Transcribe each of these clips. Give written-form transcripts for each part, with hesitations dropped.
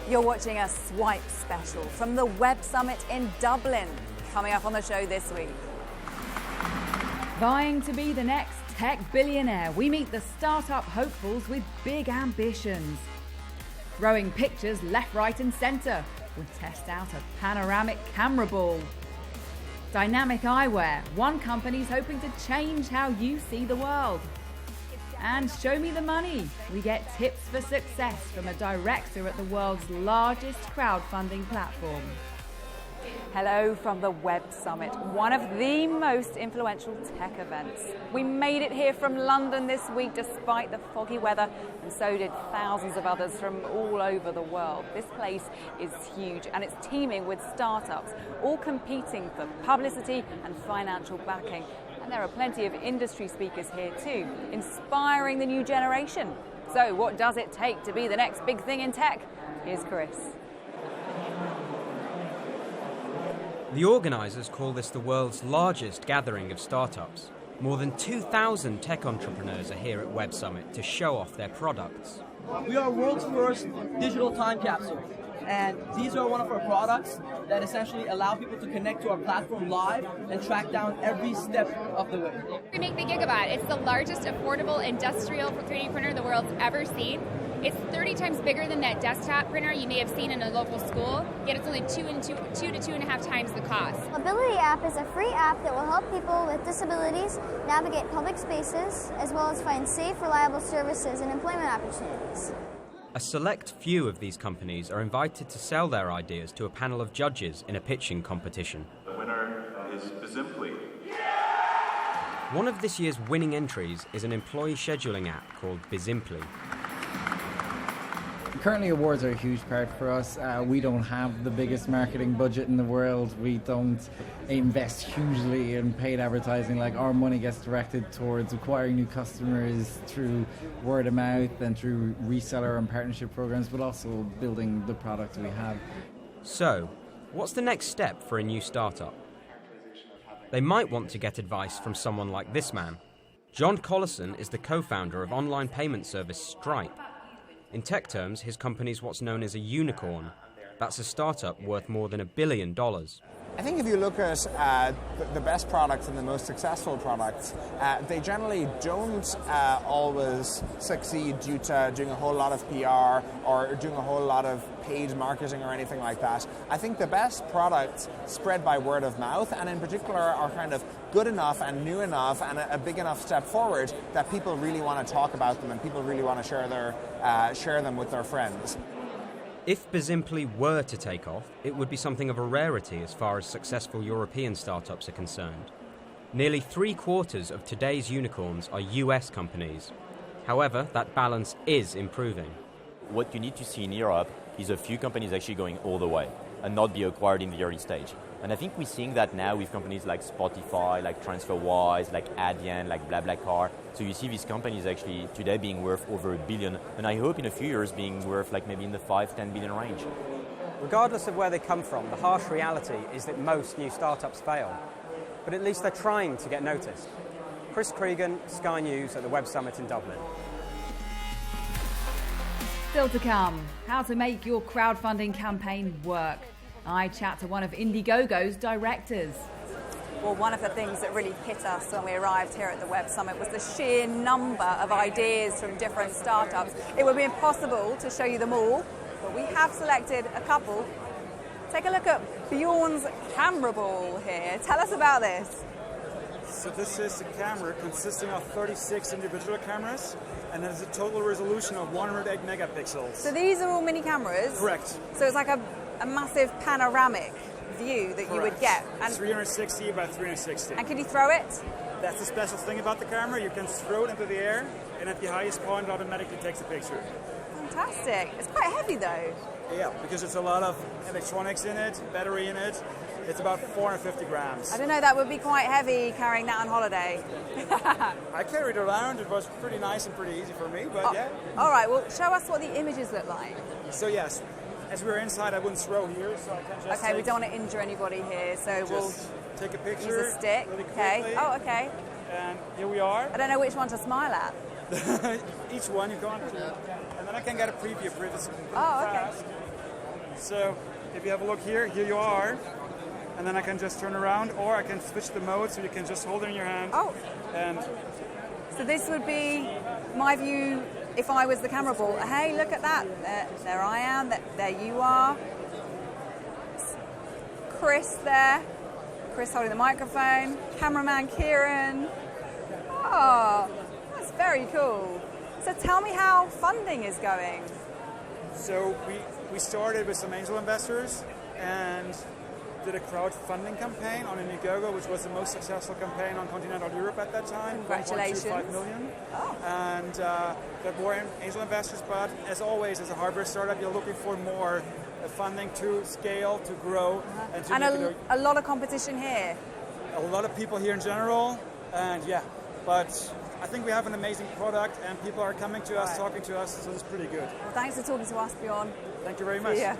You're watching a Swipe special from the Web Summit in Dublin. Coming up on the show this week. Vying to be the next tech billionaire, we meet the startup hopefuls with big ambitions. Throwing pictures left, right and centre, we test out a panoramic camera ball. Dynamic eyewear, one company's hoping to change how you see the world. And show me the money. We get tips for success from a director at the world's largest crowdfunding platform. Hello from the Web Summit, one of the most influential tech events. We made it here from London this week despite the foggy weather, and so did thousands of others from all over the world. This place is huge and it's teeming with startups, all competing for publicity and financial backing. And there are plenty of industry speakers here too, inspiring the new generation. So what does it take to be the next big thing in tech? Here's Chris. The organisers call this the world's largest gathering of startups. More than 2,000 tech entrepreneurs are here at Web Summit to show off their products. We are world's first digital time capsule. And these are one of our products that essentially allow people to connect to our platform live and track down every step of the way. We make the Gigabot. It's the largest affordable industrial 3D printer the world's ever seen. It's 30 times bigger than that desktop printer you may have seen in a local school, yet it's only 2 to 2.5 times the cost. Mobility app is a free app that will help people with disabilities navigate public spaces, as well as find safe, reliable services and employment opportunities. A select few of these companies are invited to sell their ideas to a panel of judges in a pitching competition. The winner is Bizimply. One of this year's winning entries is an employee scheduling app called Bizimply. Currently, awards are a huge part for us. We don't have the biggest marketing budget in the world. We don't invest hugely in paid advertising. Like, our money gets directed towards acquiring new customers through word of mouth and through reseller and partnership programs, but also building the product we have. So, what's the next step for a new startup? They might want to get advice from someone like this man. John Collison is the co-founder of online payment service Stripe. In tech terms, his company's what's known as a unicorn. That's a startup worth more than $1 billion. I think if you look at the best products and the most successful products, they generally don't always succeed due to doing a whole lot of PR or doing a whole lot of paid marketing or anything like that. I think the best products spread by word of mouth, and in particular are kind of good enough and new enough and a big enough step forward that people really want to talk about them and people really want to share them with their friends. If Bizimply were to take off, it would be something of a rarity as far as successful European startups are concerned. Nearly 3/4 of today's unicorns are US companies. However, that balance is improving. What you need to see in Europe is a few companies actually going all the way and not be acquired in the early stage. And I think we're seeing that now with companies like Spotify, like TransferWise, like Adyen, like BlaBlaCar. So you see these companies actually today being worth over $1 billion, and I hope in a few years being worth like maybe in the 5-10 billion range. Regardless of where they come from, the harsh reality is that most new startups fail. But at least they're trying to get noticed. Chris Creegan, Sky News at the Web Summit in Dublin. Still to come, how to make your crowdfunding campaign work. I chat to one of Indiegogo's directors. Well, one of the things that really hit us when we arrived here at the Web Summit was the sheer number of ideas from different startups. It would be impossible to show you them all, but we have selected a couple. Take a look at Bjorn's camera ball here. Tell us about this. So this is a camera consisting of 36 individual cameras, and there's a total resolution of 108 megapixels. So these are all mini cameras? Correct. So it's like a massive panoramic view that you would get. And 360 by 360. And can you throw it? That's the special thing about the camera. You can throw it into the air, and at the highest point, it automatically takes a picture. Fantastic. It's quite heavy though. Yeah, because there's a lot of electronics in it, battery in it. It's about 450 grams. I don't know, that would be quite heavy carrying that on holiday. I carried it around. It was pretty nice and pretty easy for me, but yeah. All right, well, show us what the images look like. So yes, as we're inside, I wouldn't throw here, so I can just we don't want to injure anybody here, so we'll take a picture. Use a stick. Really okay. Oh, okay. And here we are. I don't know which one to smile at. Each one you go on to, and then I can get a preview pretty Oh, okay. fast. So if you have a look here you are. And then I can just turn around, or I can switch the mode so you can just hold it in your hand. Oh. And so this would be my view if I was the camera ball. Hey, look at that. There I am. There you are. Chris there. Chris holding the microphone. Cameraman Kieran. Oh, that's very cool. So tell me how funding is going. So we started with some angel investors and did a crowdfunding campaign on Indiegogo, which was the most successful campaign on continental Europe at that time. Congratulations. 1.25 million. Oh. And got more angel investors, but as always, as a hardware startup, you're looking for more funding to scale, to grow. And to and a lot of competition here. A lot of people here in general, and yeah, but I think we have an amazing product and people are coming to us, talking to us, so it's pretty good. Well, thanks for talking to us, Bjorn. Thank you very much. Yeah.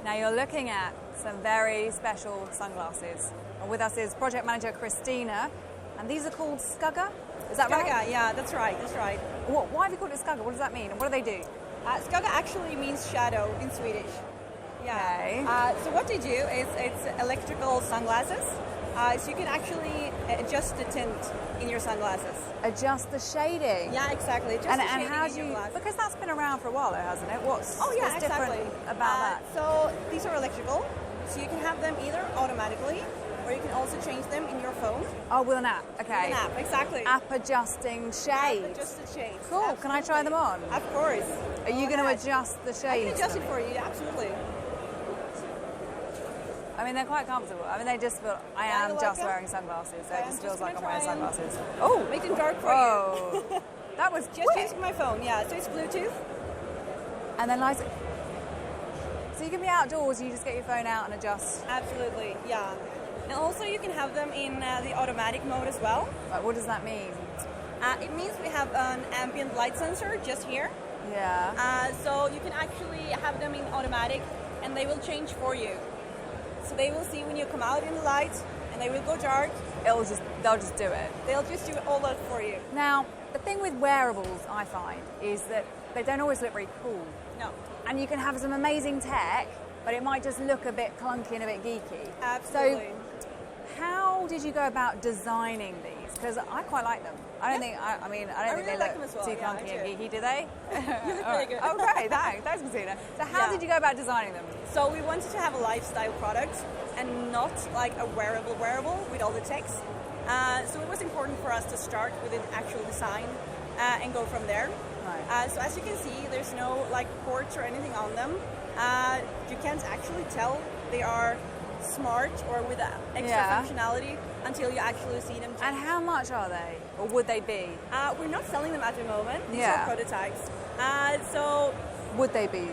Now you're looking at some very special sunglasses. And with us is project manager Christina, and these are called Skugga. Is that right? Skugga, yeah, that's right. Why have you called it Skugga? What does that mean? And what do they do? Skugga actually means shadow in Swedish. Yeah. Okay. So what they do is it's electrical sunglasses. So you can actually adjust the tint in your sunglasses. Adjust the shading. Yeah, exactly. And how do you? Because that's been around for a while, though, hasn't it? What's exactly. different about that? So these are electrical. So you can have them either automatically, or you can also change them in your phone. Oh, with an app. Okay. With an app, exactly. App adjusting shades. App adjusted shades. Cool. Absolutely. Can I try them on? Of course. Are you going to adjust the shades? I can adjust it for you. Absolutely. I mean, they're quite comfortable. I mean, they just feel, I am just wearing sunglasses, so it just feels like I'm wearing sunglasses. Oh! Make them dark for you. That was just using my phone, yeah. So it's Bluetooth. And then light it. So you can be outdoors, you just get your phone out and adjust. Absolutely, yeah. And also you can have them in the automatic mode as well. Like, what does that mean? It means we have an ambient light sensor just here. Yeah. So you can actually have them in automatic and they will change for you. So they will see when you come out in the light, and they will go dark. They'll just do it. They'll just do all that for you. Now, the thing with wearables, I find, is that they don't always look very cool. No. And you can have some amazing tech, but it might just look a bit clunky and a bit geeky. Absolutely. So, how did you go about designing these? Because I quite like them. I don't think they look too clunky and geeky, do they? You look really good. Oh, great, thanks, Christina. So how did you go about designing them? So we wanted to have a lifestyle product and not like a wearable with all the text. So it was important for us to start with an actual design and go from there. Right. So as you can see, there's no like ports or anything on them. You can't actually tell they are smart or with extra functionality until you actually see them. And how much are they, or would they be? We're not selling them at the moment. These are prototypes. So would they be?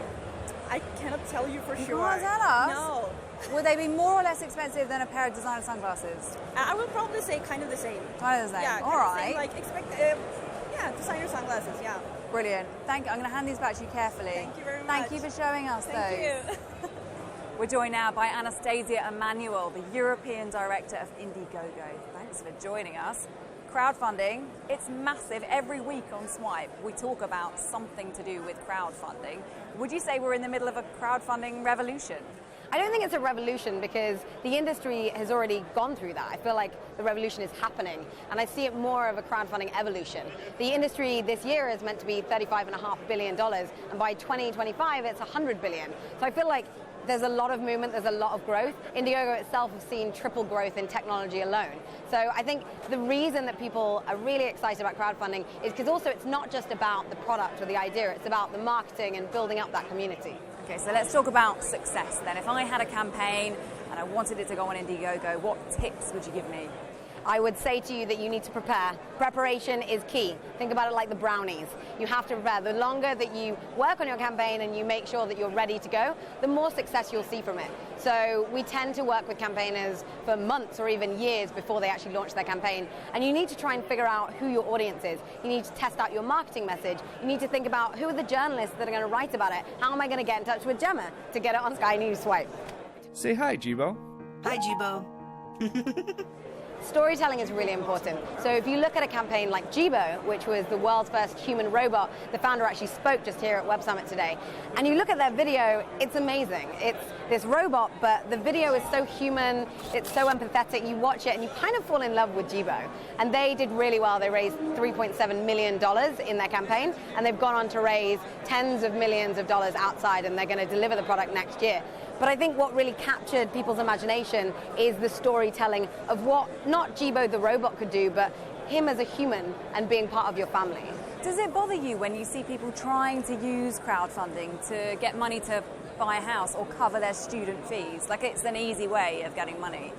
I cannot tell you for sure. You can't tell us? No. Would they be more or less expensive than a pair of designer sunglasses? I would probably say kind of the same. Kind of the same. Yeah. All right. Like expect, designer sunglasses. Yeah. Brilliant. Thank you. I'm going to hand these back to you carefully. Thank you very much. Thank you for showing us those. Thank you. We're joined now by Anastasia Emanuel, the European Director of Indiegogo. Thanks for joining us. Crowdfunding, it's massive. Every week on Swipe, we talk about something to do with crowdfunding. Would you say we're in the middle of a crowdfunding revolution? I don't think it's a revolution because the industry has already gone through that. I feel like the revolution is happening, and I see it more of a crowdfunding evolution. The industry this year is meant to be $35.5 billion, and by 2025 it's $100 billion. So I feel like there's a lot of movement, there's a lot of growth. Indiegogo itself has seen triple growth in technology alone. So I think the reason that people are really excited about crowdfunding is because also it's not just about the product or the idea, it's about the marketing and building up that community. Okay, so let's talk about success then. If I had a campaign and I wanted it to go on Indiegogo, what tips would you give me? I would say to you that you need to prepare. Preparation is key. Think about it like the brownies. You have to prepare. The longer that you work on your campaign and you make sure that you're ready to go, the more success you'll see from it. So we tend to work with campaigners for months or even years before they actually launch their campaign. And you need to try and figure out who your audience is. You need to test out your marketing message. You need to think about who are the journalists that are going to write about it. How am I going to get in touch with Gemma to get it on Sky News Swipe? Say hi, Jibo. Hi, Jibo. Storytelling is really important. So if you look at a campaign like Jibo, which was the world's first human robot, the founder actually spoke just here at Web Summit today, and you look at their video, it's amazing. It's this robot, but the video is so human, it's so empathetic, you watch it and you kind of fall in love with Jibo. And they did really well. They raised $3.7 million in their campaign, and they've gone on to raise tens of millions of dollars outside, and they're going to deliver the product next year. But I think what really captured people's imagination is the storytelling of what not Jibo the robot could do, but him as a human and being part of your family. Does it bother you when you see people trying to use crowdfunding to get money to buy a house or cover their student fees? Like, it's an easy way of getting money.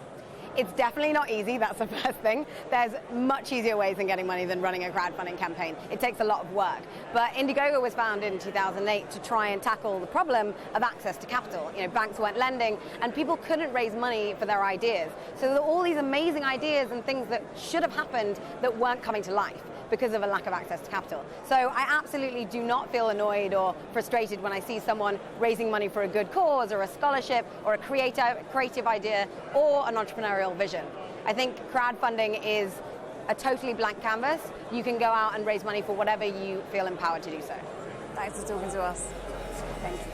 It's definitely not easy, that's the first thing. There's much easier ways than getting money than running a crowdfunding campaign. It takes a lot of work. But Indiegogo was founded in 2008 to try and tackle the problem of access to capital. You know, banks weren't lending and people couldn't raise money for their ideas. So there were all these amazing ideas and things that should have happened that weren't coming to life because of a lack of access to capital. So I absolutely do not feel annoyed or frustrated when I see someone raising money for a good cause or a scholarship or a creative idea or an entrepreneurial vision. I think crowdfunding is a totally blank canvas. You can go out and raise money for whatever you feel empowered to do so. Thanks for talking to us. Thank you.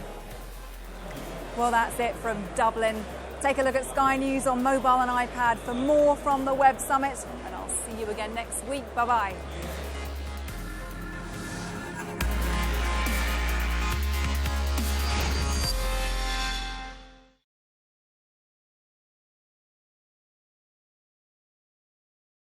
Well, that's it from Dublin. Take a look at Sky News on mobile and iPad for more from the Web Summit, and I'll see you again next week. Bye-bye.